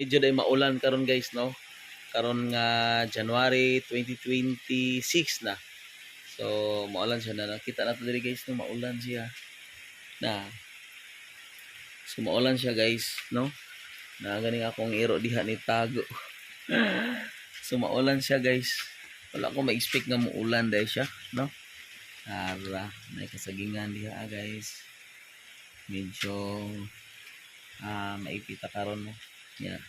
Medyo day maulan karon guys, no? Karon nga January 2026 na. So maulan siya na. Nakita nato diri guys, no? Maulan siya. Na. So maulan siya guys, no? Na ganing akong iro diha ni tago. So maulan siya guys. Wala ko ma-expect nga muulan dahil siya, no? Ara, may kasagingan diha guys. Medyo maipita karon mo. Yeah.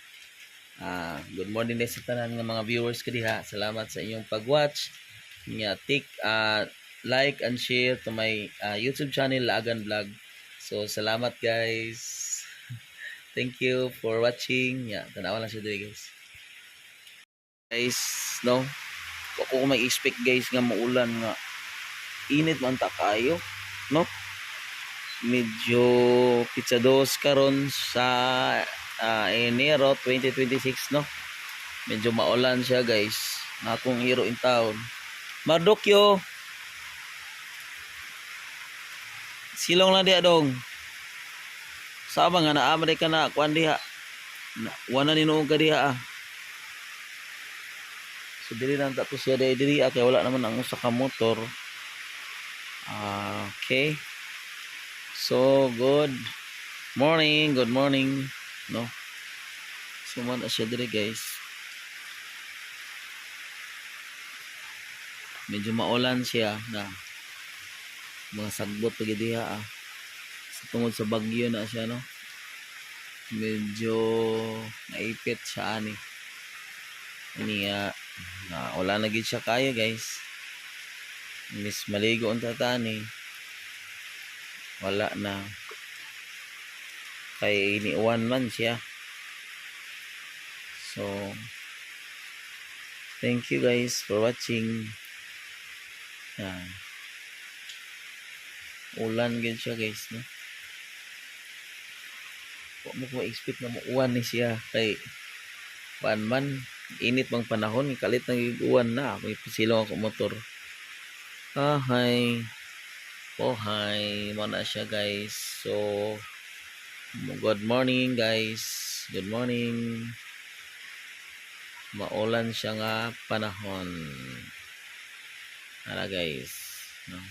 Good morning guys sa tanan ng mga viewers ko diha. Salamat sa inyong pag-watch. Take like and share to my YouTube channel Laagan Vlog. So salamat guys. Thank you for watching. Tanawa lang siya dito guys. Guys, no. Ako may expect guys nga maulan nga. Init man ta kayo, no? Medyo pizzados karon sa Enero 2026, no? Medyo maulan siya guys. Na akong hero in town. Mardukyo. Silong lang diha dong. Sama nga na Amerika na kuan diha. Wana ni noong ka diha. So dili lang tapos siya diri kay wala naman ang usa ka motor. Okay. So good morning, no. So man siya diri guys. Medyo maulan siya na mga sagbot pag diha sa tungod sa bagyo na siya, no. Medyo naipit siya ani wala na gid siya kaya guys. Miss maligo ang tatani wala na kay iniuwan man siya. So thank you guys for watching. Ulan gid siya guys, no. Wa mo ko expect na muuwan ni siya kay man init mang panahon kalit nang uwan na may pisilong ako motor. Hi mo na siya guys. So good morning guys, good morning. Maulan siya nga panahon guys, no.